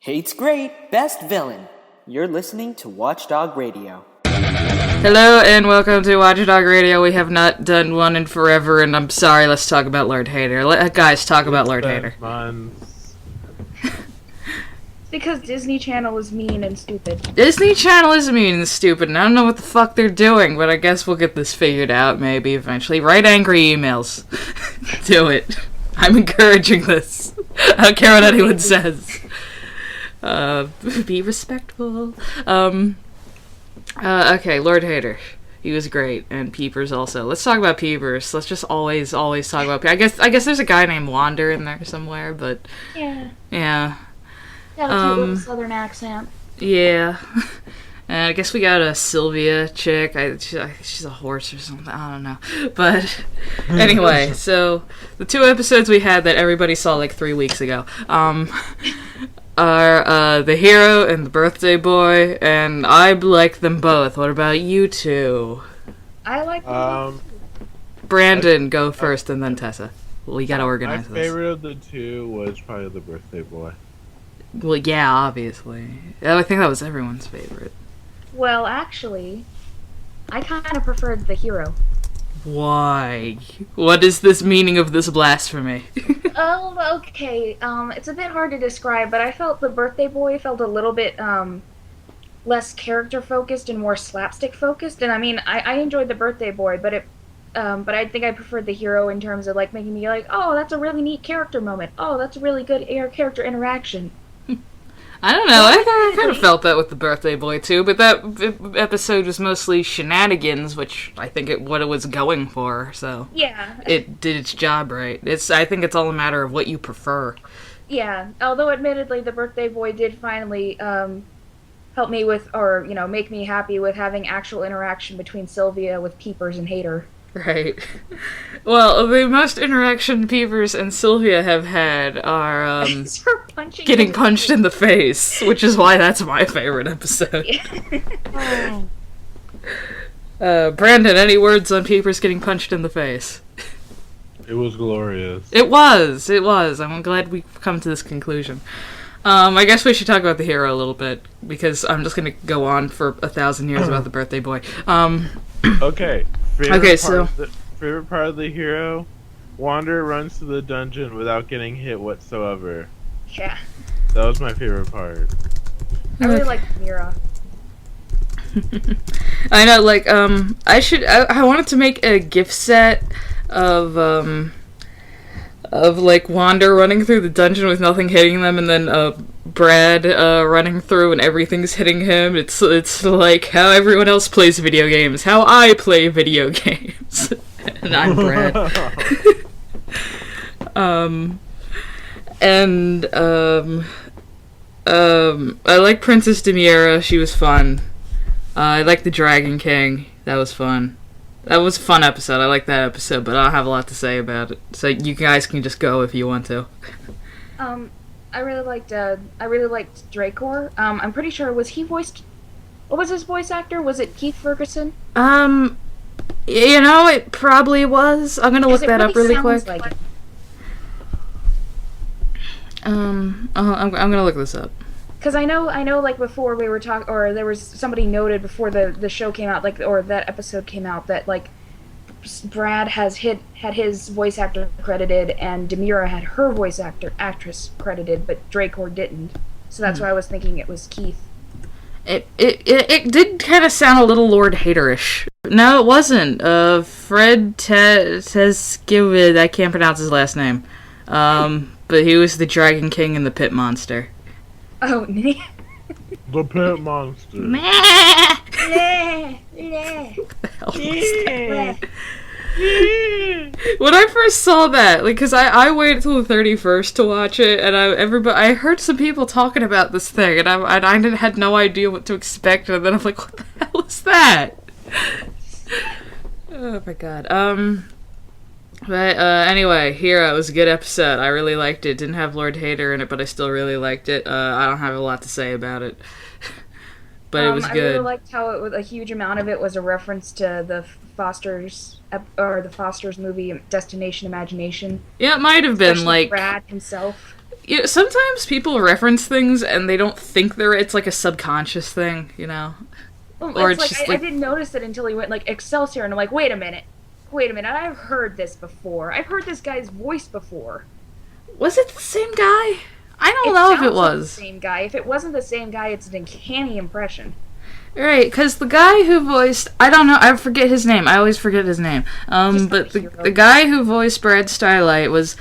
Hate's great, best villain. You're listening to Watchdog Radio. Hello and welcome to Watchdog Radio. We have not done one in forever, and I'm sorry. Let's talk about Lord Hater. Guys, talk about Lord Hater. Because Disney Channel is mean and stupid. Disney Channel is mean and stupid, and I don't know what the fuck they're doing, but I guess we'll get this figured out maybe eventually. Write angry emails. Do it. I'm encouraging this. I don't care what anyone says. Be respectful. Okay, Lord Hater. He was great, and Peepers also. Let's talk about Peepers. Let's just always talk about Peepers. I guess there's a guy named Wander in there somewhere, but... Yeah. Got a cute little southern accent. Yeah. And I guess we got a Sylvia chick. She's a horse or something. I don't know. But anyway, so the two episodes we had that everybody saw like 3 weeks ago are the hero and the birthday boy, and I like them both. What about you two? I like them both. Brandon, go first, and then Tessa. We gotta organize this. My favorite of the two was probably the birthday boy. Well, yeah, obviously. I think that was everyone's favorite. Well, actually, I kind of preferred the hero. Why? What is this meaning of this blasphemy? Oh, okay. It's a bit hard to describe, but I felt the birthday boy felt a little bit less character-focused and more slapstick-focused. And I mean, I enjoyed the birthday boy, but I think I preferred the hero in terms of like making me like, oh, that's a really neat character moment. Oh, that's a really good character interaction. I don't know. I kind of felt that with the birthday boy too, but that episode was mostly shenanigans, which I think what it was going for. So yeah, it did its job right. I think it's all a matter of what you prefer. Yeah, although admittedly, the birthday boy did finally help me with, or make me happy with having actual interaction between Sylvia with Peepers and Hater. Right. Well, the most interaction Peepers and Sylvia have had are getting punched in the face, which is why that's my favorite episode. Brandon, any words on Peepers getting punched in the face? It was glorious. It was. I'm glad we've come to this conclusion. I guess we should talk about the hero a little bit, because I'm just going to go on for 1,000 years about the birthday boy. Okay. Favorite part of the hero, Wander runs to the dungeon without getting hit whatsoever. Yeah. That was my favorite part. I really like Mira. I know, like, I wanted to make a gift set of like Wander running through the dungeon with nothing hitting them, and then Brad running through and everything's hitting him. It's like how everyone else plays video games, how I play video games. And I'm Brad. I like Princess Demira. She was fun. I like the Dragon King. That was fun. That was a fun episode. I like that episode, but I don't have a lot to say about it. So you guys can just go if you want to. I really liked Dracor. I'm pretty sure, was he voiced... What was his voice actor? Was it Keith Ferguson? It probably was. I'm gonna look that up really quick. Like it. I'm gonna look this up. Because I know, like, before we were talking, or there was somebody noted before the show came out, like, or that episode came out, that, like, Brad had his voice actor credited, and Demira had her voice actress credited, but Dracor didn't. So that's why I was thinking it was Keith. It did kind of sound a little Lord Haterish. No, it wasn't. Fred Teskivid, I can't pronounce his last name. But he was the Dragon King and the Pit Monster. Oh, the Pit Monster. What the hell was that? When I first saw that, like, because I waited till the 31st to watch it, and I heard some people talking about this thing, and I had no idea what to expect, and then I'm like, what the hell is that? Oh my god. But anyway, Hero was a good episode. I really liked it. Didn't have Lord Hater in it, but I still really liked it. I don't have a lot to say about it. But it was good. I really liked how a huge amount of it was a reference to the Foster's movie Destination Imagination. Yeah, it might have been especially like Brad himself. sometimes people reference things and they don't think it's like a subconscious thing, you know? Well, or it's like, I didn't notice it until he went like Excelsior, and I'm like, wait a minute, I've heard this before. I've heard this guy's voice before. Was it the same guy? I don't know if it was. Like the same guy. If it wasn't the same guy, it's an uncanny impression. Right, because the guy who voiced, I don't know, I forget his name. I always forget his name. But the guy who voiced Brad Starlight was,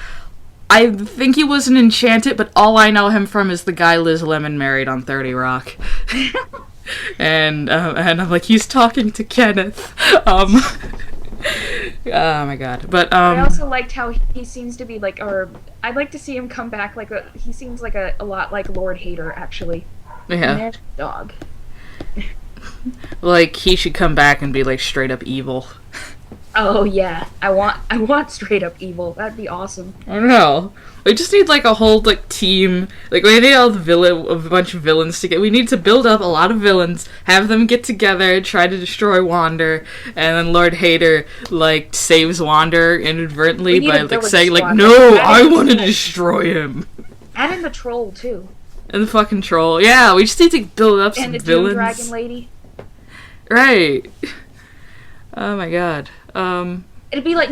I think he was an Enchanted, but all I know him from is the guy Liz Lemon married on 30 Rock. and I'm like, he's talking to Kenneth. Oh my god. But I also liked how he seems to be like, or I'd like to see him come back like he seems like a lot like Lord Hater, actually. Yeah. And there's a dog. Like, he should come back and be like straight up evil. Oh yeah, I want straight up evil. That'd be awesome. I don't know. We just need like a whole like team. Like, we need a bunch of villains to get. We need to build up a lot of villains, have them get together, try to destroy Wander, and then Lord Hater like saves Wander inadvertently by like saying like, "No, I want to destroy him." Add in the troll too. And the fucking troll. Yeah, we just need to build up some villains. And the Doom Dragon lady. Right. Oh my god. It'd be like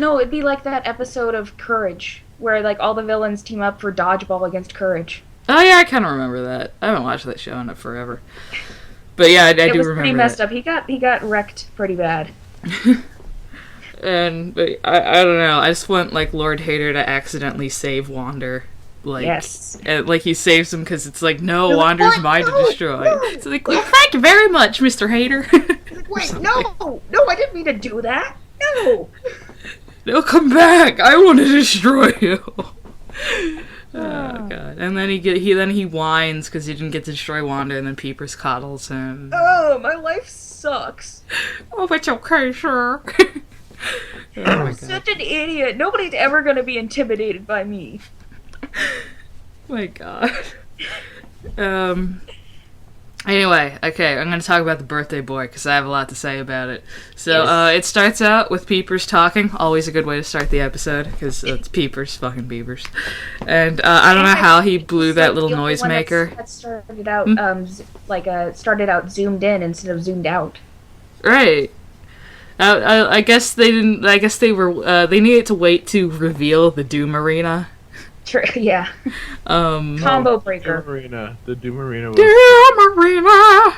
that episode of Courage where like all the villains team up for dodgeball against Courage. Oh yeah, I kind of remember that. I haven't watched that show in forever. But yeah, I do remember. It was pretty messed up. He got wrecked pretty bad. But I don't know. I just want like Lord Hater to accidentally save Wander. Like, yes. And, like, he saves him because it's like, no, Wander's mine to destroy. No. So like, well, thank you very much, Mr. Hater. Wait, no, I didn't mean to do that. No. No, come back. I want to destroy you. Oh god. And then he whines because he didn't get to destroy Wander, and then Peepers coddles him. Oh, my life sucks. Oh, it's okay, sir. I'm such an idiot. Nobody's ever going to be intimidated by me. My god. Anyway, okay, I'm going to talk about the birthday boy, because I have a lot to say about it. So, yes. It starts out with Peepers talking, always a good way to start the episode, because it's Peepers, fucking Peepers. And, I don't know how he blew that little noisemaker. That started out, started out zoomed in instead of zoomed out. Right. I guess they didn't, I guess they were, they needed to wait to reveal the Doom Arena. Yeah. Combo breaker. The Doom Arena was... Doom Arena!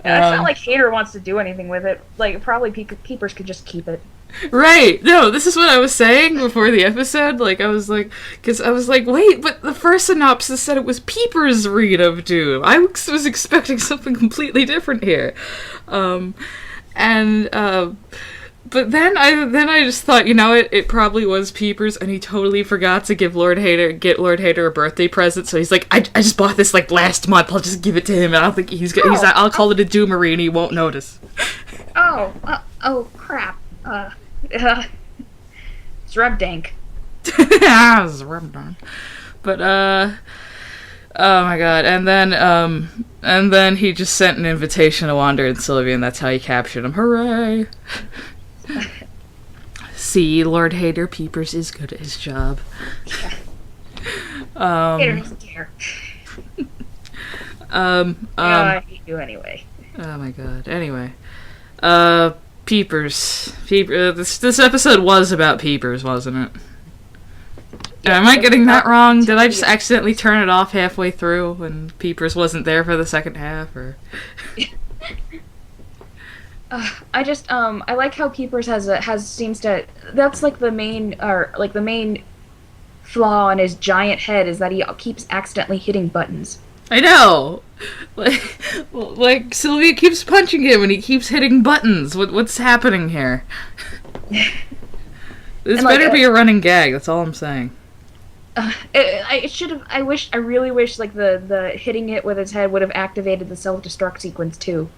Yeah, it's not like Hater wants to do anything with it. Like, probably Peepers could just keep it. Right. No, this is what I was saying before the episode. Like, I was like, wait, but the first synopsis said it was Peepers' Arena of Doom. I was expecting something completely different here. But then I just thought, you know, it probably was Peepers, and he totally forgot to get Lord Hater a birthday present. So he's like, I just bought this like last month. I'll just give it to him, and I don't think he's like, I'll call it a Doom Arena. He won't notice. Oh crap. It's Rubdank. It's Rubdank. But oh my god, and then he just sent an invitation to Wander and Sylvia, and that's how he captured him. Hooray! See, Lord Hater, Peepers is good at his job. Hater doesn't care. I hate you anyway. Oh my god. Anyway, Peepers. This episode was about Peepers, wasn't it? Yeah, am I getting that wrong? Did I just accidentally turn it off halfway through when Peepers wasn't there for the second half, or? I like how Peepers seems to, that's like the main flaw in his giant head is that he keeps accidentally hitting buttons. I know! Like Sylvia keeps punching him and he keeps hitting buttons. What's happening here? This better be a running gag, that's all I'm saying. I really wish like the hitting it with his head would have activated the self-destruct sequence too.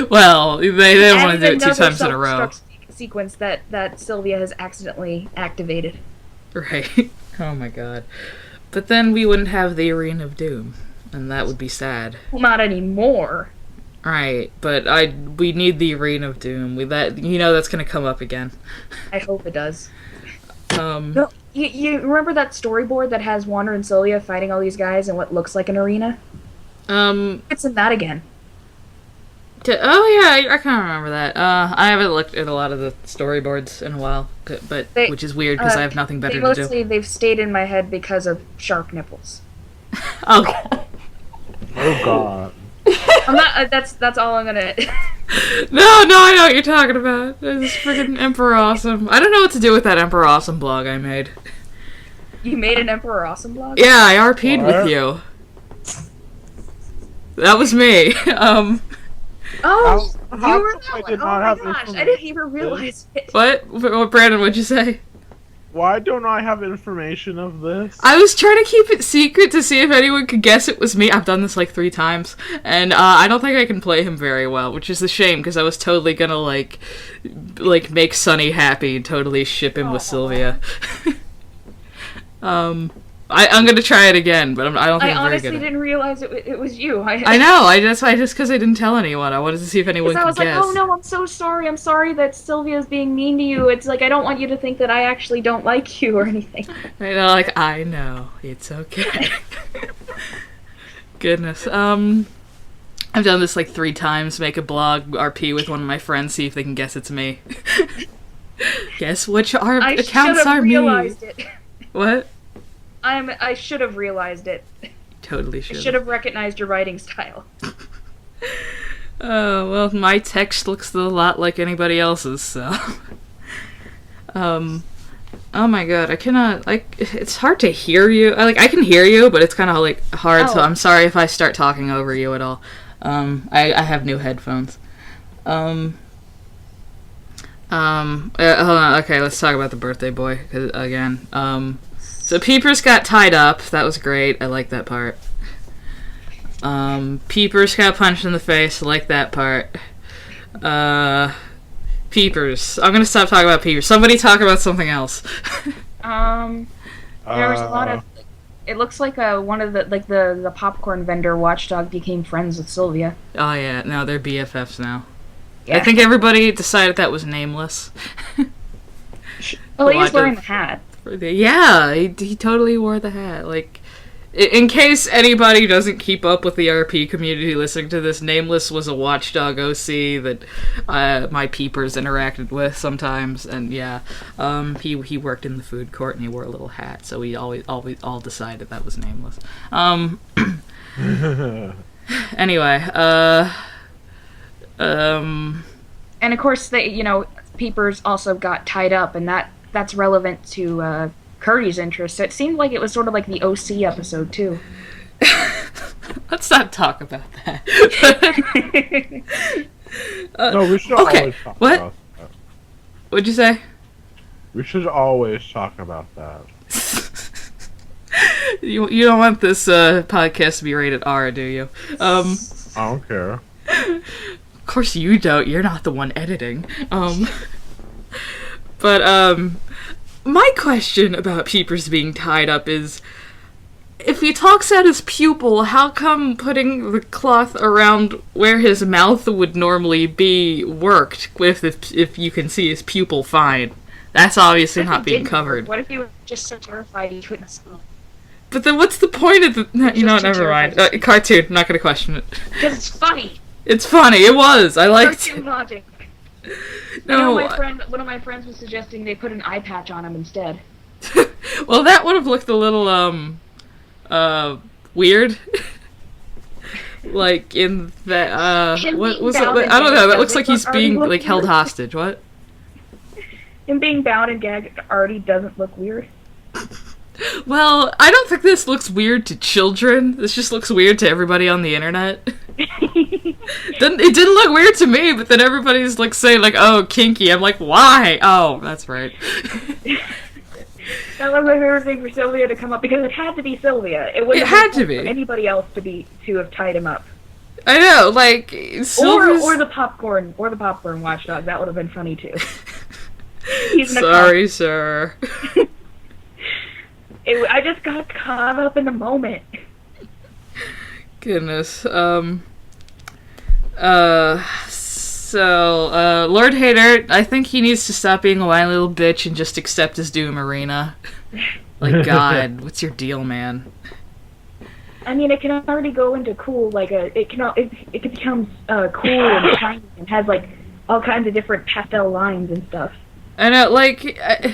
Well, they didn't want to do it 2 times in a row. Sequence that Sylvia has accidentally activated. Right. Oh my god. But then we wouldn't have the Arena of Doom, and that would be sad. Well, not anymore. Right, but we need the Arena of Doom. That's gonna come up again. I hope it does. No, you remember that storyboard that has Wander and Sylvia fighting all these guys in what looks like an arena? It's in that again. Oh yeah, I kind of remember that. I haven't looked at a lot of the storyboards in a while, but which is weird because I have nothing better to do. They've stayed in my head because of shark nipples. Oh god. Oh god. I'm not. That's all I'm gonna. No, I know what you're talking about. This is freaking Emperor Awesome. I don't know what to do with that Emperor Awesome blog I made. You made an Emperor Awesome blog? Yeah, I RP'd with you. That was me. Oh, you how were come that I one. did Oh not my have gosh, I didn't even realize it. What, Brandon? What'd you say? Why don't I have information of this? I was trying to keep it secret to see if anyone could guess it was me. I've done this like 3 times, and I don't think I can play him very well, which is a shame because I was totally gonna like make Sunny happy and totally ship him with Sylvia. I'm gonna try it again, but I don't think I'm very good. I honestly didn't realize it was you. I know. That's why, just because I didn't tell anyone. I wanted to see if anyone could guess. I was like, oh no, I'm so sorry. I'm sorry that Sylvia's being mean to you. It's like I don't want you to think that I actually don't like you or anything. I know. It's okay. Goodness. I've done this like 3 times. Make a blog RP with one of my friends, see if they can guess it's me. Guess which accounts are me. It. What? I should have realized it. Totally should. I should have recognized your writing style. Oh, well, my text looks a lot like anybody else's, so. Oh my god, I cannot, it's hard to hear you. I can hear you, but it's kind of, hard, so I'm sorry if I start talking over you at all. I have new headphones. Hold on, okay, let's talk about the birthday boy, again. So Peepers got tied up. That was great. I like that part. Peepers got punched in the face. I like that part. Peepers. I'm gonna stop talking about Peepers. Somebody talk about something else. There was a lot of. It looks like one of the popcorn vendor Watchdog became friends with Sylvia. Oh yeah, no, they're BFFs now. Yeah. I think everybody decided that was nameless. Well, he's wearing the hat. Yeah, he totally wore the hat. In case anybody doesn't keep up with the RP community listening to this, Nameless was a Watchdog OC that my peepers interacted with sometimes, and yeah, he worked in the food court and he wore a little hat, so we all decided that was Nameless. Anyway, and of course peepers also got tied up, and that's relevant to Curdy's interest. So it seemed like it was sort of like the OC episode, too. Let's not talk about that. No, we should always talk about that. What'd you say? We should always talk about that. You don't want this podcast to be rated R, do you? I don't care. Of course you don't. You're not the one editing. But, my question about Peepers being tied up is, if he talks at his pupil, how come putting the cloth around where his mouth would normally be worked if you can see his pupil fine? That's obviously not being covered. What if he was just so terrified he couldn't smell? But then what's the point of the... never mind. Cartoon, I'm not going to question it. Because it's funny. It's funny, it was. I liked it. Logic. No, one of my friends was suggesting they put an eye patch on him instead. Well, that would have looked a little, weird. In that, what was it? I don't know, that looks like he's being, held hostage. What? Him being bound and gagged already doesn't look weird. Well, I don't think this looks weird to children. This just looks weird to everybody on the internet. It didn't look weird to me, but then everybody's saying oh, kinky. I'm like, why? Oh, that's right. That was my favorite thing for Sylvia to come up because it had to be Sylvia. It had to be for anybody else to have tied him up. I know, or the popcorn Watchdog. That would have been funny too. Sorry, sir. I just got caught up in the moment. Goodness. So, Lord Hater, I think he needs to stop being a whiny little bitch and just accept his doom, Arena. Like, God, what's your deal, man? I mean, it can already go into cool, like, it becomes cool and shiny and has, like, all kinds of different pastel lines and stuff. I know, like, I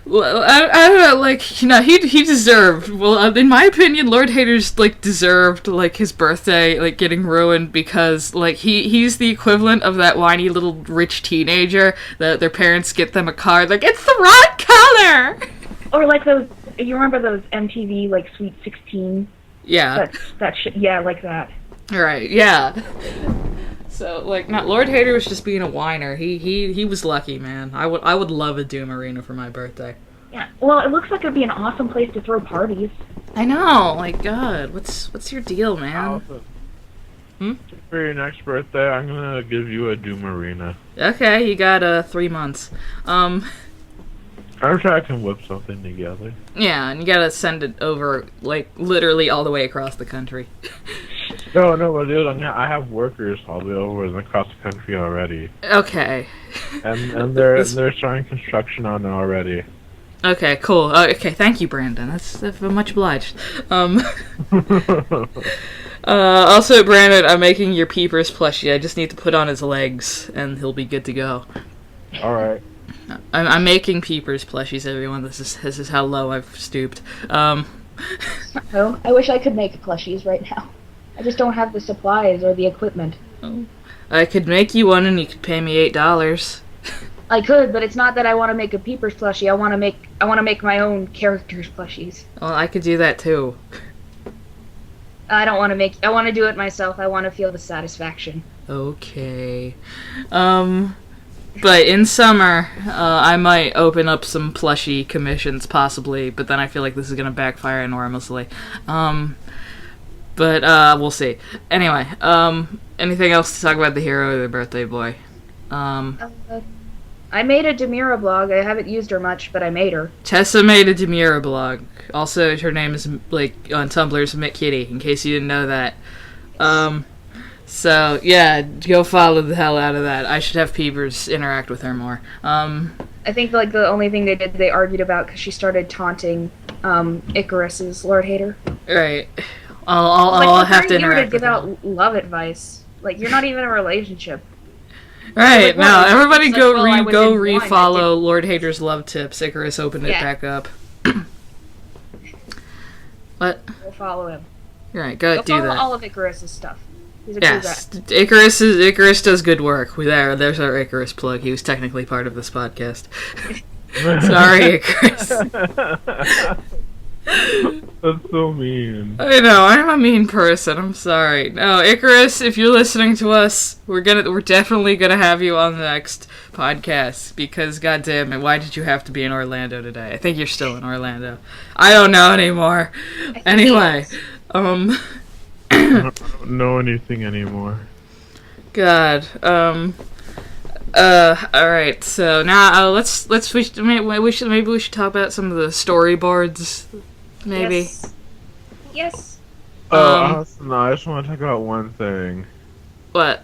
don't know, like, you know, he deserved, well, in my opinion, Lord Hater's, like, deserved, like, his birthday, like, getting ruined because, like, he's the equivalent of that whiny little rich teenager that their parents get them a card, like, it's the wrong color! Or, like, those, you remember those MTV, like, Sweet 16? Yeah. That shit, yeah, like that. Right, yeah. So, like, not Lord Hater was just being a whiner. He was lucky, man. I would love a Doom Arena for my birthday. Yeah. Well, it looks like it'd be an awesome place to throw parties. I know. Like, God, what's your deal, man? For your next birthday, I'm gonna give you a Doom Arena. Okay, you got 3 months. I'm sure I can whip something together. Yeah, and you gotta send it over, like, literally all the way across the country. No, but dude, I have workers all the way over and across the country already. Okay. And they're starting construction on it already. Okay, cool. Okay, thank you, Brandon. That's much obliged. Also, Brandon, I'm making your Peepers plushie. I just need to put on his legs, and he'll be good to go. Alright. I'm making Peepers plushies, everyone. This is how low I've stooped. Oh, I wish I could make plushies right now. I just don't have the supplies or the equipment. Oh. I could make you one, and you could pay me $8. I could, but it's not that I want to make a Peepers plushie. I want to make my own characters plushies. Well, I could do that too. I don't want to make. I want to do it myself. I want to feel the satisfaction. Okay. But in summer, I might open up some plushie commissions, possibly, but then I feel like this is going to backfire enormously. But we'll see. Anyway, anything else to talk about the hero or the birthday boy? I made a Demira blog. I haven't used her much, but I made her. Tessa made a Demira blog. Also, her name is, like, on Tumblr is McKitty, in case you didn't know that. So, yeah, go follow the hell out of that. I should have Peepers interact with her more. I think, like, the only thing they argued about, because she started taunting Icarus's Lord Hater. Right. I'll have to interact with her. Like, give out love advice. Like, you're not even in a relationship. Right, like, no, everybody like, go well, re-follow Lord Hater's love tips. Icarus opened it back up. What? Go follow him. Right, go do follow that. all of Icarus's stuff. He's a cool guy. Icarus does good work. There's our Icarus plug. He was technically part of this podcast. Sorry, Icarus. That's so mean. I know, I'm a mean person. I'm sorry. No, Icarus, if you're listening to us, we're definitely gonna have you on the next podcast because, goddamn it, why did you have to be in Orlando today? I think you're still in Orlando. I don't know anymore. Anyway, I don't know anything anymore. God. Alright, so now maybe we should talk about some of the storyboards. Maybe. Yes. Austin, I just want to talk about one thing. What?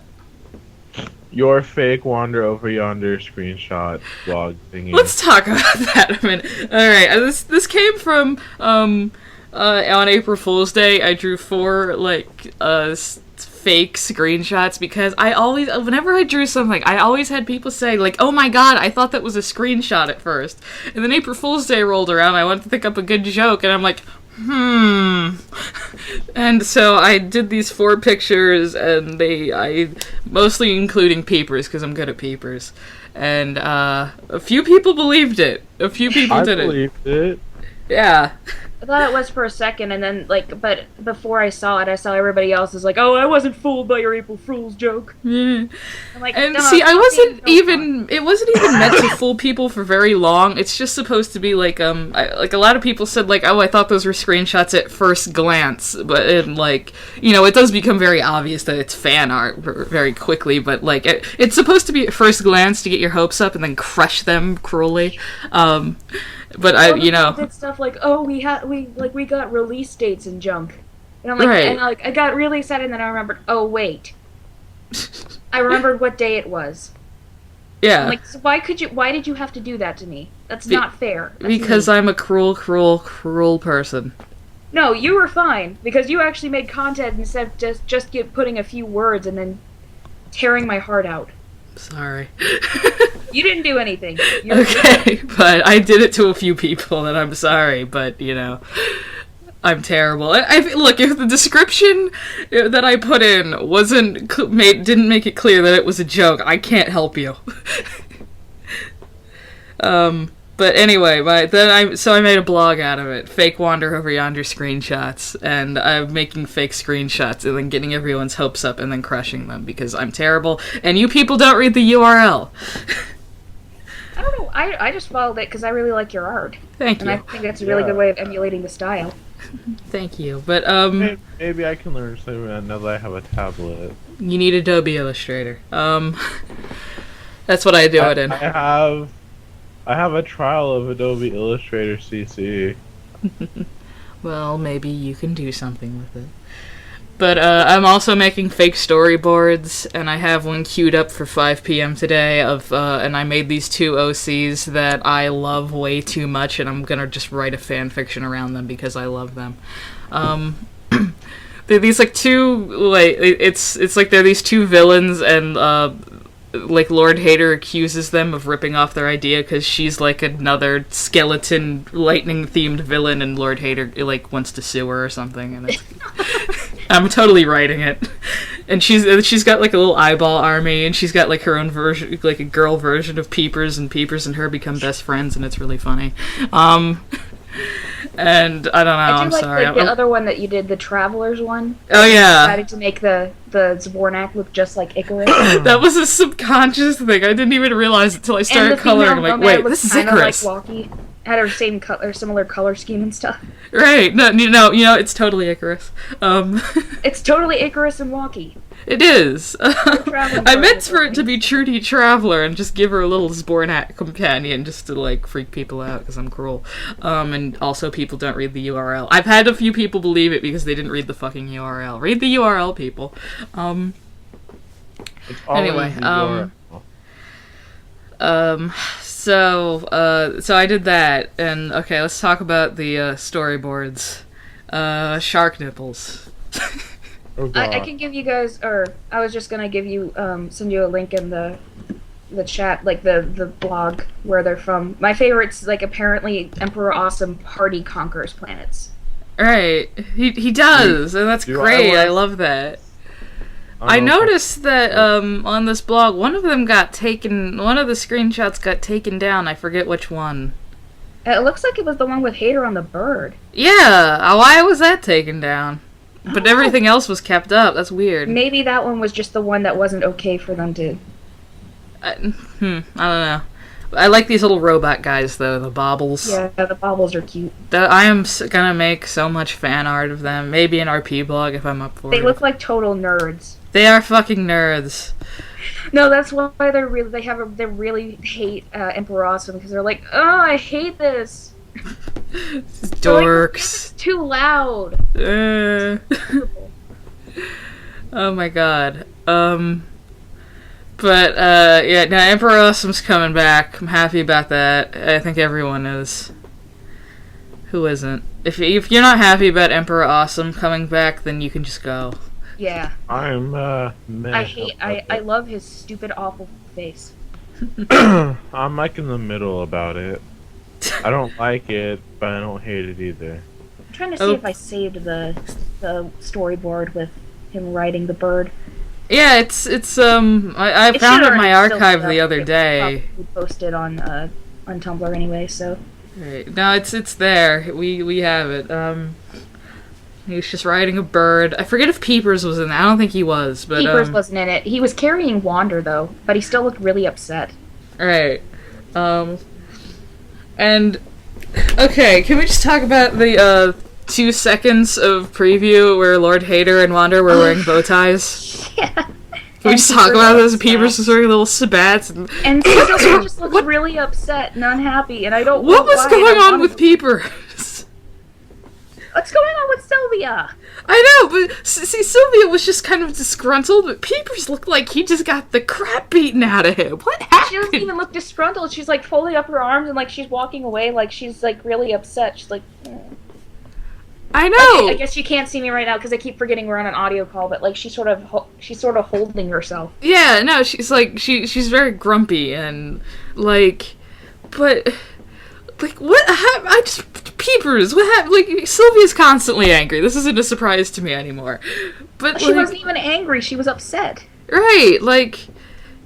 Your fake wander over yonder screenshot blog thingy. Let's talk about that a minute. Alright, this came from, on April Fool's Day, I drew 4, fake screenshots because whenever I drew something, I always had people say, like, oh my god, I thought that was a screenshot at first. And then April Fool's Day rolled around, I wanted to think up a good joke, and I'm like, And so I did these 4 pictures, and I mostly including Peepers, because I'm good at Peepers. And a few people believed it. A few people didn't. I believed it. Yeah. I thought it was for a second, and then, but before I saw it, I saw everybody else is like, oh, I wasn't fooled by your April Fool's joke. Yeah. I'm like, and no, see, it wasn't even meant to fool people for very long. It's just supposed to be like a lot of people said, like, oh, I thought those were screenshots at first glance, but it does become very obvious that it's fan art very quickly, but like, it's supposed to be at first glance to get your hopes up and then crush them cruelly. But did stuff like, oh, we got release dates and junk, and I'm like, right. and I got really excited, and then I remembered, oh wait, I remembered what day it was. Yeah. I'm like, so why did you have to do that to me? That's not fair. That's because mean. I'm a cruel, cruel, cruel person. No, you were fine, because you actually made content instead of just putting a few words and then tearing my heart out. Sorry. You didn't do anything. Okay, but I did it to a few people, and I'm sorry, but, I'm terrible. Look, if the description that I put in didn't make it clear that it was a joke, I can't help you. But anyway, I made a blog out of it. Fake Wander Over Yonder screenshots, and I'm making fake screenshots and then getting everyone's hopes up and then crushing them because I'm terrible, and you people don't read the URL. I don't know. I just followed it because I really like your art. Thank you. And I think that's a really good way of emulating the style. Thank you, but maybe I can learn something now that I have a tablet. You need Adobe Illustrator. That's what I do it in. I have a trial of Adobe Illustrator CC. Well, maybe you can do something with it. But I'm also making fake storyboards, and I have one queued up for 5 p.m. today. And I made these 2 OCs that I love way too much, and I'm gonna just write a fan fiction around them because I love them. They're these it's like they're these 2 villains, and Lord Hater accuses them of ripping off their idea because she's like another skeleton lightning themed villain, and Lord Hater wants to sue her or something, and it's I'm totally writing it. And she's got like a little eyeball army, and she's got like her own version, like a girl version of Peepers, and Peepers and her become best friends, and it's really funny. And I don't know, I'm sorry. The other one that you did, the Travelers one. Oh yeah. Decided to make the Zbornak look just like Icarus. That was a subconscious thing. I didn't even realize it until I started coloring. I'm like, wait, this is Icarus. Like Walkie. Had her same color, similar color scheme and stuff. Right. No, it's totally Icarus. It's totally Icarus and Walkie. It is. I meant for it to be Trudy Traveler and just give her a little Zbornak companion just to, freak people out because I'm cruel. And also people don't read the URL. I've had a few people believe it because they didn't read the fucking URL. Read the URL, people. Anyway, So I did that, and okay, let's talk about the storyboards. Shark nipples. Oh, God. I can give you guys, or I was just gonna give you, send you a link in the chat, the blog where they're from. My favorite's apparently Emperor Awesome Party conquers planets. Right, he does, and that's great. I love that. I noticed that on this blog, one of the screenshots got taken down. I forget which one. It looks like it was the one with Hater on the bird. Yeah, why was that taken down? But everything else was kept up. That's weird. Maybe that one was just the one that wasn't okay for them to... I don't know. I like these little robot guys, though, the baubles. Yeah, the baubles are cute. I am gonna make so much fan art of them. Maybe an RP blog if I'm up for it. They look like total nerds. They are fucking nerds. No, that's why they really hate Emperor Awesome, because they're like, oh, I hate this. Dorks. It's too loud. Oh my god. But yeah, now Emperor Awesome's coming back. I'm happy about that. I think everyone is. Who isn't? If you're not happy about Emperor Awesome coming back, then you can just go. Yeah. I'm I love his stupid, awful face. I'm in the middle about it. I don't like it, but I don't hate it either. I'm trying to see if I saved the storyboard with him riding the bird. Yeah, it's I found it in my archive the other day. We posted on Tumblr anyway, so. Right. No, it's there. We have it. He was just riding a bird. I forget if Peepers was in it. I don't think he was, but Peepers wasn't in it. He was carrying Wander though, but he still looked really upset. Right. And okay, can we just talk about the 2 seconds of preview where Lord Hater and Wander were wearing bow ties? Yeah. Can we just talk about those? Peepers was wearing little sabbats and Caesar just looks really upset and unhappy, and I don't. What was going on with Peepers? What's going on with Sylvia? I know, but see, Sylvia was just kind of disgruntled, but Peepers looked like he just got the crap beaten out of him. What happened? She doesn't even look disgruntled. She's like folding up her arms and like she's walking away like she's like really upset. She's like... I know. I guess you can't see me right now because I keep forgetting we're on an audio call, but like she's sort of holding herself. Yeah, no, she's like she's very grumpy and like, but like what happened? I just Peepers. What happened? Like Sylvia's constantly angry. This isn't a surprise to me anymore. But she wasn't even angry. She was upset. Right, like.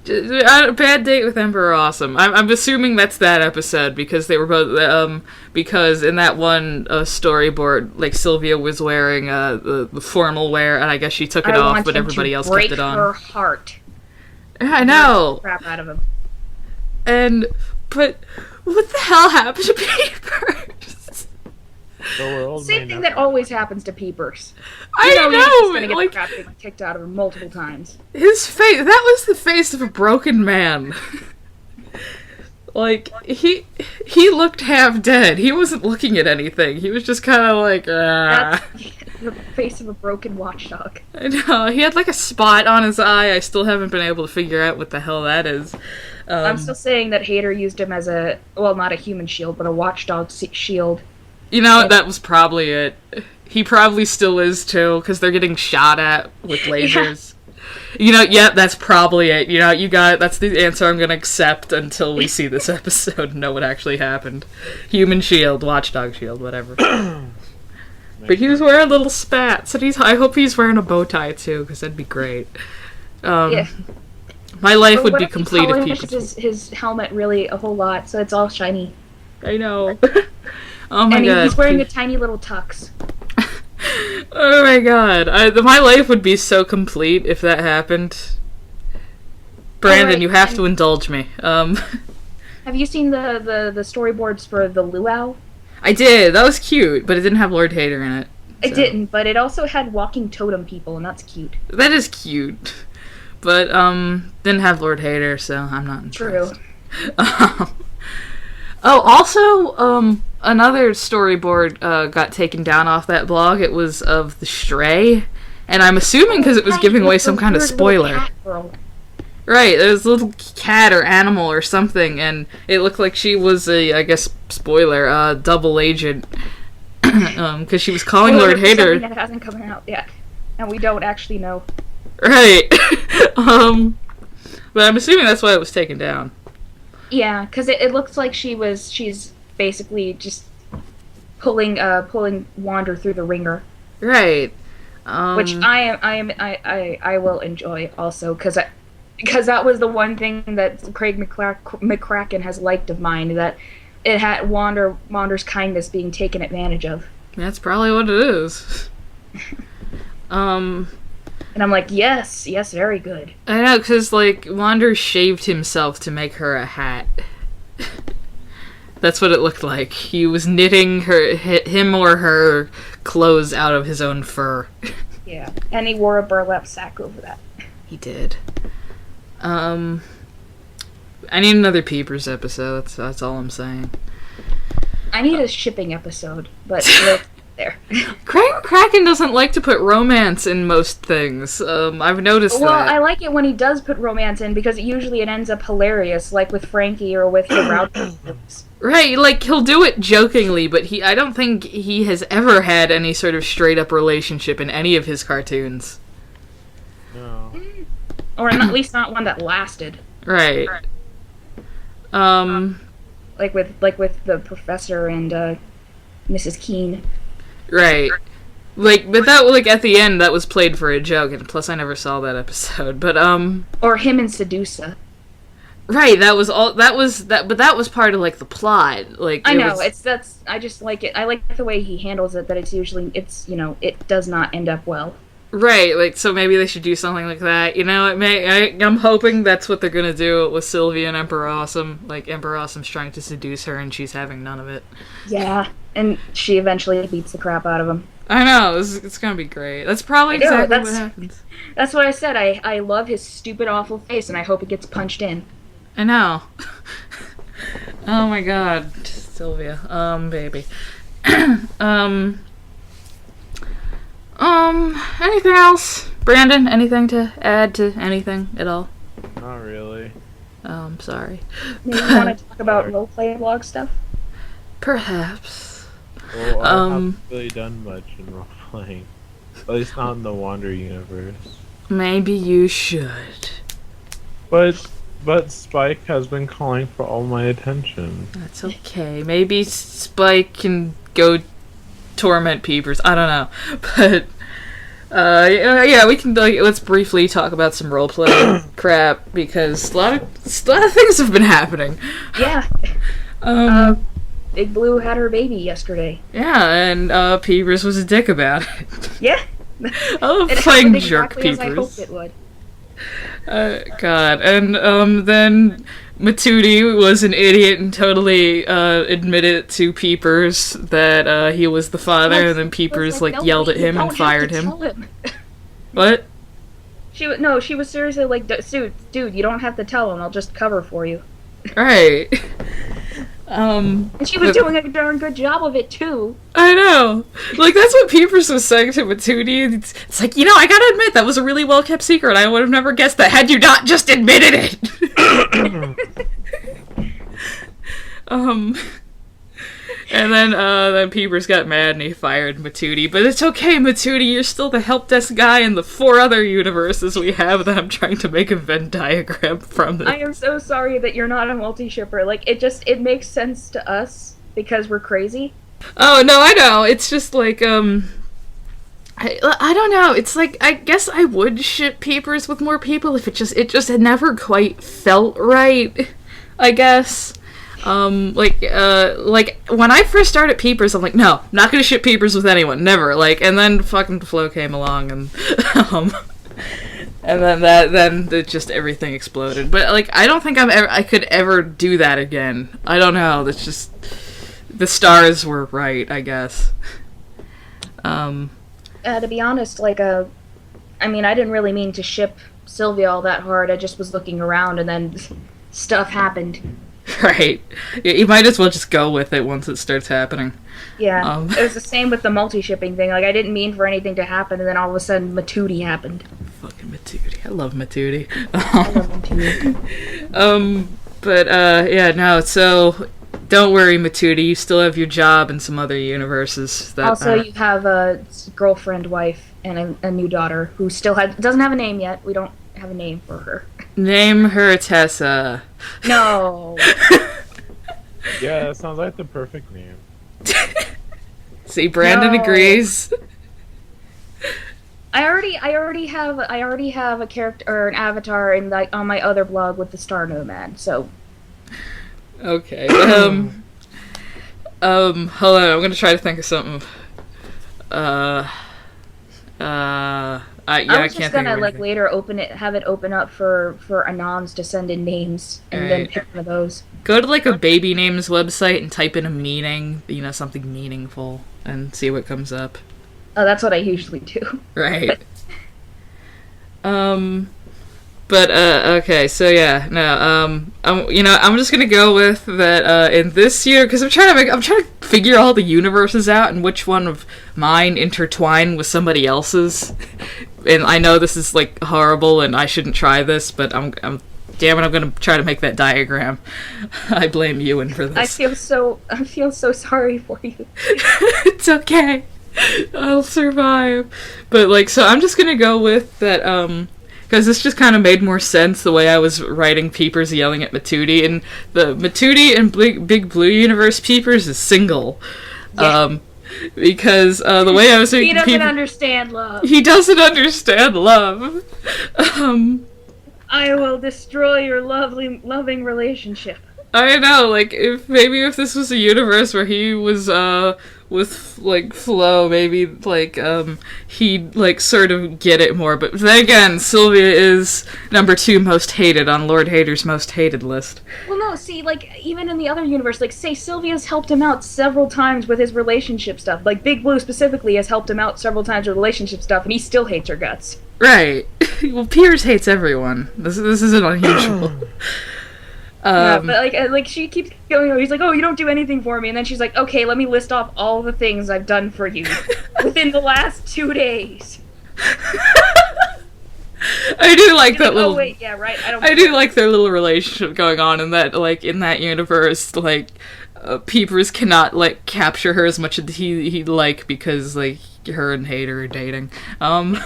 A bad date with Emperor Awesome. I'm assuming that's that episode because they were both because in that one storyboard, like Sylvia was wearing the formal wear, and I guess she took it off, but everybody else kept it on. Break her heart. I know. Crap out of him. But what the hell happened to Peepers? Same thing that always happens to Peepers. I know. He's gonna get the crap kicked out of him multiple times. His face, that was the face of a broken man. Like, he looked half dead. He wasn't looking at anything. He was just kind of like, That's the face of a broken watchdog. I know. He had like a spot on his eye. I still haven't been able to figure out what the hell that is. I'm still saying that Hader used him as not a human shield, but a watchdog shield. You know, that was probably it. He probably still is, too, because they're getting shot at with lasers. Yeah. That's probably it. That's the answer I'm going to accept until we see this episode and know what actually happened. Human shield, watchdog shield, whatever. But he was wearing little spats, and I hope he's wearing a bow tie, too, because that'd be great. Yeah. My life would be complete if he could... his helmet really a whole lot, so it's all shiny. I know. Oh my god. And he's wearing a tiny little tux. Oh my god. My life would be so complete if that happened. Brandon, you have to indulge me. Have you seen the storyboards for the Luau? I did. That was cute, but it didn't have Lord Hader in it. So. It didn't, but it also had walking totem people, and that's cute. That is cute. But, didn't have Lord Hader, so I'm not impressed. True. Also, another storyboard got taken down off that blog. It was of the Stray, and I'm assuming because it was giving away some kind of spoiler. Right, there was a little cat or animal or something, and it looked like she was I guess, spoiler, double agent, because she was calling Lord Hader. That hasn't come out yet, and we don't actually know. Right. But I'm assuming that's why it was taken down. Yeah, because it looks like she's basically just pulling Wander through the ringer. Right. Which I will enjoy also because that was the one thing that Craig McCracken has liked of mine, that it had Wander's kindness being taken advantage of. That's probably what it is. And I'm like, yes, very good. I know, because, like, Wander shaved himself to make her a hat. That's what it looked like. He was knitting him or her clothes out of his own fur. Yeah, and he wore a burlap sack over that. He did. I need another Peepers episode, that's all I'm saying. I need a shipping episode, but there. Craig McCracken doesn't like to put romance in most things. I've noticed that. Well, I like it when he does put romance in because usually it ends up hilarious, like with Frankie or with the Route. Right, like he'll do it jokingly, but I don't think he has ever had any sort of straight up relationship in any of his cartoons. No. Or at least not one that lasted. Right. Like with the professor and Mrs. Keene. Right. But that, like, at the end, that was played for a joke, and plus I never saw that episode, but, Or him and Sedusa. Right, that was part of, like, the plot, like... I know, I just like it. I like the way he handles it, that it does not end up well. Right, like, so maybe they should do something like that, I'm hoping that's what they're gonna do with Sylvia and Emperor Awesome, like, Emperor Awesome's trying to seduce her, and she's having none of it. Yeah. And she eventually beats the crap out of him. I know, it's gonna be great. That's probably exactly what happens. That's what I said. I love his stupid, awful face, and I hope it gets punched in. I know. Oh my god. Sylvia. Baby. Anything else? Brandon, anything to add to anything at all? Not really. Oh, I'm sorry. Maybe you want to talk about roleplay blog stuff? Perhaps. Well, I haven't really done much in roleplaying. At least not in the Wander universe. Maybe you should. But Spike has been calling for all my attention. That's okay. Maybe Spike can go torment Peepers. I don't know. But, yeah, we can, let's briefly talk about some roleplay crap, because a lot of things have been happening. Yeah. Big Blue had her baby yesterday. Yeah, and, Peepers was a dick about it. Yeah. I love playing jerk exactly Peepers. as I hoped it would. God, and then Matootie was an idiot and totally admitted to Peepers that he was the father, and then Peepers yelled at him and fired him. What? She was seriously like, dude, you don't have to tell him. I'll just cover for you. Right. And she was doing a darn good job of it, too. I know. That's what Peepers was saying to Matootie. It's like, I gotta admit, that was a really well-kept secret. I would have never guessed that had you not just admitted it. And then Peepers got mad and he fired Matootie. But it's okay, Matootie, you're still the help desk guy in the 4 other universes we have that I'm trying to make a Venn diagram from. I am so sorry that you're not a multi-shipper. It makes sense to us because we're crazy. Oh, no, I know. It's just I don't know. It's I guess I would ship Peepers with more people if it just had never quite felt right, I guess. When I first started Peepers, I'm like, no, I'm not gonna ship Peepers with anyone, never. And then fucking Flo came along, and and then just everything exploded. But I don't think I could ever do that again. I don't know. That's just the stars were right, I guess. To be honest, I didn't really mean to ship Sylvia all that hard. I just was looking around, and then stuff happened. Right. You might as well just go with it once it starts happening. Yeah. It was the same with the multi-shipping thing. I didn't mean for anything to happen, and then all of a sudden Matootie happened. Fucking Matootie. I love Matootie. I love Matootie. Yeah, no, so don't worry, Matootie. You still have your job in some other universes. You have a girlfriend, wife, and a new daughter who still doesn't have a name yet. We don't have a name for her. Name her Tessa. No. Yeah, that sounds like the perfect name. See, Brandon agrees. I already have a character or an avatar on my other blog with the Star Nomad. So. Okay. Hold on. I'm gonna try to think of something. I was just gonna later have it open up for anons to send in names and then pick one of those. Go to a baby names website and type in a meaning, something meaningful, and see what comes up. Oh, that's what I usually do. Right. Okay, so yeah, no, I'm just gonna go with that, in this year, because I'm trying to figure all the universes out and which one of mine intertwine with somebody else's, and I know this is, horrible and I shouldn't try this, but damn it, I'm gonna try to make that diagram. I blame Ewan for this. I feel so sorry for you. It's okay. I'll survive. But, so I'm just gonna go with that, because this just kind of made more sense the way I was writing Peepers yelling at Matootie. And the Matootie and Big Blue Universe Peepers is single. Yeah. Because the way I was he doesn't understand love. He doesn't understand love. I will destroy your loving relationship. I know, if this was a universe where he was, with, Flo, maybe, he'd, sort of get it more, but then again, Sylvia is number 2 most hated on Lord Hater's most hated list. Well, no, see, even in the other universe, say, Sylvia's helped him out several times with his relationship stuff. Big Blue specifically has helped him out several times with relationship stuff, and he still hates her guts. Right. Well, Piers hates everyone. This isn't unusual. Yeah, but she keeps going. He's like, "Oh, you don't do anything for me," and then she's like, "Okay, let me list off all the things I've done for you." within the last 2 days. I do like that little. Oh wait, yeah, right. I do like their little relationship going on in that, like in that universe, like Peepers cannot like capture her as much as he'd like because like her and Hater are dating. So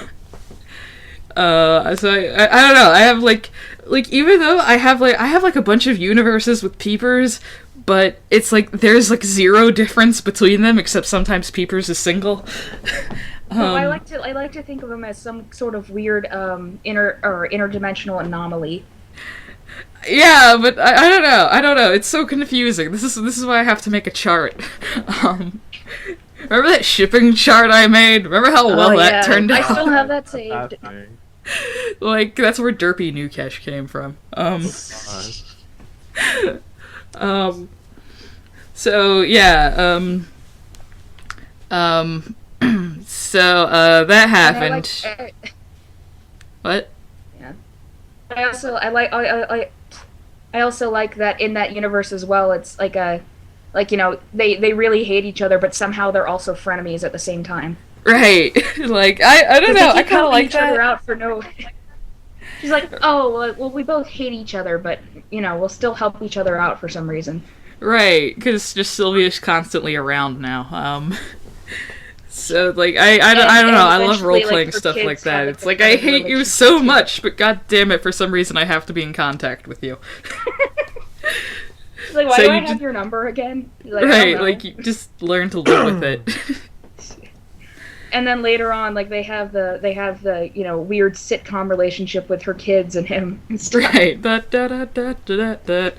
I don't know. I have like even though I have like a bunch of universes with Peepers, but it's like there's like zero difference between them except sometimes Peepers is single. I like to think of him as some sort of weird interdimensional anomaly. Yeah, but I don't know. It's so confusing. This is why I have to make a chart. Remember that shipping chart I made? Remember how well that turned out? I still have that saved. Like that's where Derpy Newcash came from. So yeah. So that happened. What? Yeah. I also like that in that universe as well. It's like they really hate each other, but somehow they're also frenemies at the same time. Right. Like I don't know. I kind of like each other out for no. She's like, oh well, we both hate each other, but we'll still help each other out for some reason. Right, because just Sylvia's constantly around now. So, like, I don't know, I love role-playing like, stuff like that. It's like, I hate you so much, but god damn it, for some reason I have to be in contact with you. Like, why do I have your number again? Like, right, like, you just learn to live with it. And then later on, like, they have the weird sitcom relationship with her kids and him and stuff. Right.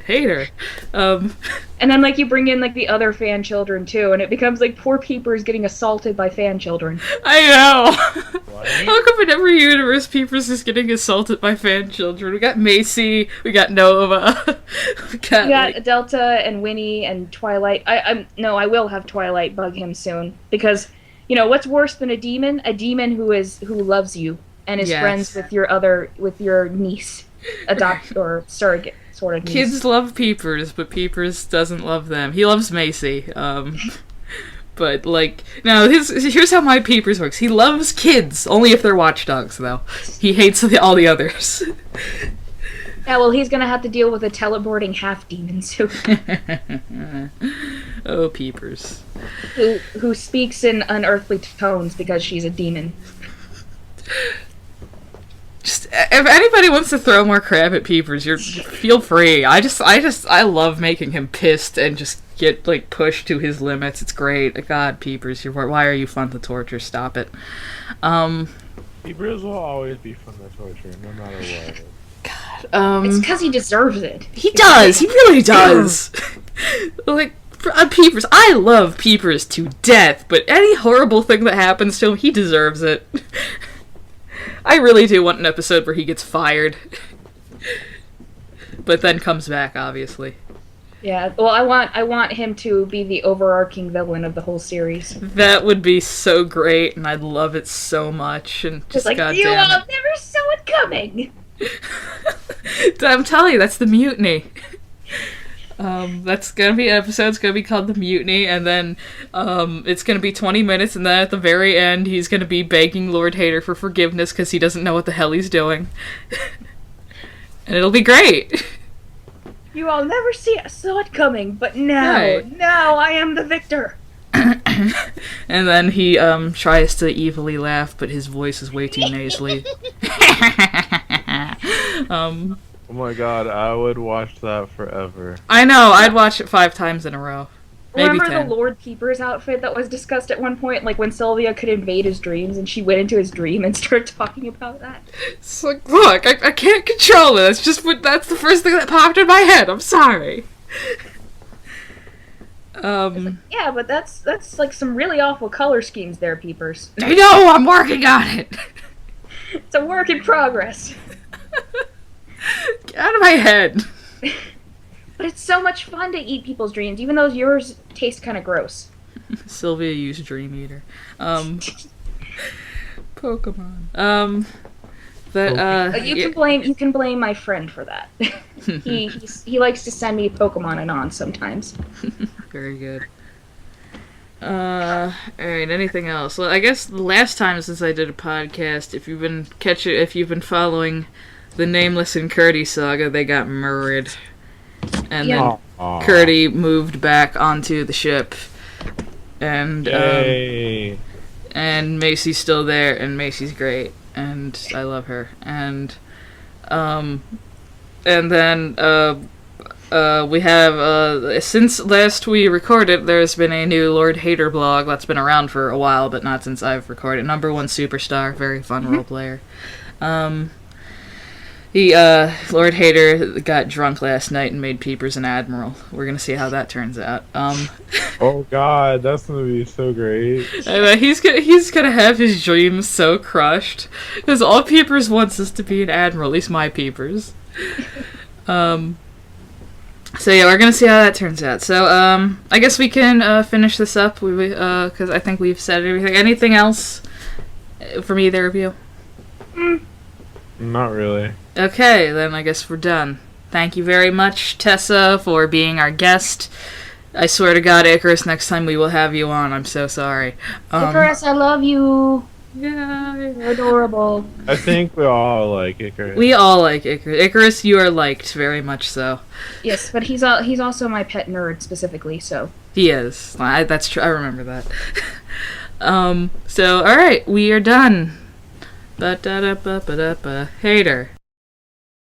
Hater. And then, like, you bring in, like, the other fan children, too, and it becomes, like, poor Peepers getting assaulted by fan children. I know! What? How come in every universe Peepers is getting assaulted by fan children? We got Macy, we got Nova, we got Delta and Winnie and Twilight. I will have Twilight bug him soon, because... what's worse than a demon? A demon who loves you and is friends with your niece, adopt or surrogate sort of niece. Kids love Peepers, but Peepers doesn't love them. He loves Macy. But like, no, here's how my Peepers works. He loves kids, only if they're watchdogs, though. He hates all the others. Yeah, well, he's gonna have to deal with a teleporting half-demon soon. Oh, Peepers. Who speaks in unearthly tones because she's a demon. Just, if anybody wants to throw more crap at Peepers, feel free. I love making him pissed and just get, like, pushed to his limits. It's great. God, Peepers, why are you fun to torture? Stop it. Peepers will always be fun to torture, no matter what. God, it's because he deserves it. He does. He really does. Like, Peepers, I love Peepers to death, but any horrible thing that happens to him, he deserves it. I really do want an episode where he gets fired. But then comes back, obviously. Yeah, well, I want him to be the overarching villain of the whole series. That would be so great, and I'd love it so much, and just like, goddamn you all never saw it coming! I'm telling you, that's the mutiny. That's gonna be an episode's gonna be called The Mutiny, and then it's gonna be 20 minutes, and then at the very end he's gonna be begging Lord Hater for forgiveness because he doesn't know what the hell he's doing. And it'll be great. You all never saw it coming, but now I am the victor. And then he tries to evilly laugh, but his voice is way too nasally. Oh my god, I would watch that forever. I know, I'd watch it 5 times in a row. Maybe Remember 10. the Lord Peepers outfit that was discussed at one point? Like when Sylvia could invade his dreams and she went into his dream and started talking about that? It's like, look, I can't control it. That's the first thing that popped in my head. I'm sorry. Yeah, but that's like some really awful color schemes there, Peepers. I know, I'm working on it. It's a work in progress. Get out of my head. But it's so much fun to eat people's dreams, even though yours taste kind of gross. Sylvia used Dream Eater. Pokemon. You can blame my friend for that. He likes to send me Pokemon Anon sometimes. Very good. Alright, anything else? Well, I guess the last time since I did a podcast, if you've been following the Nameless and Curdy saga, they got murdered. And then Curdy moved back onto the ship. And and Macy's still there, and Macy's great, and I love her. And then we have, since last we recorded, there's been a new Lord Hater blog that's been around for a while, but not since I've recorded. #1 superstar, very fun role player. Lord Hater got drunk last night and made Peepers an admiral. We're gonna see how that turns out. Oh god, that's gonna be so great. He's gonna have his dreams so crushed, because all Peepers wants is to be an admiral, at least my Peepers. So yeah, we're gonna see how that turns out. So I guess we can finish this up, because I think we've said everything. Anything else from either of you? Not really. Okay, then I guess we're done. Thank you very much, Tessa, for being our guest. I swear to God, Icarus, next time we will have you on. I'm so sorry. Icarus, I love you. Yeah. You're adorable. I think we all like Icarus. We all like Icarus. Icarus, you are liked, very much so. Yes, but he's also my pet nerd, specifically, so. He is. That's true. I remember that. So, alright, we are done. Ba-da-da-ba-ba-da-ba. Hater.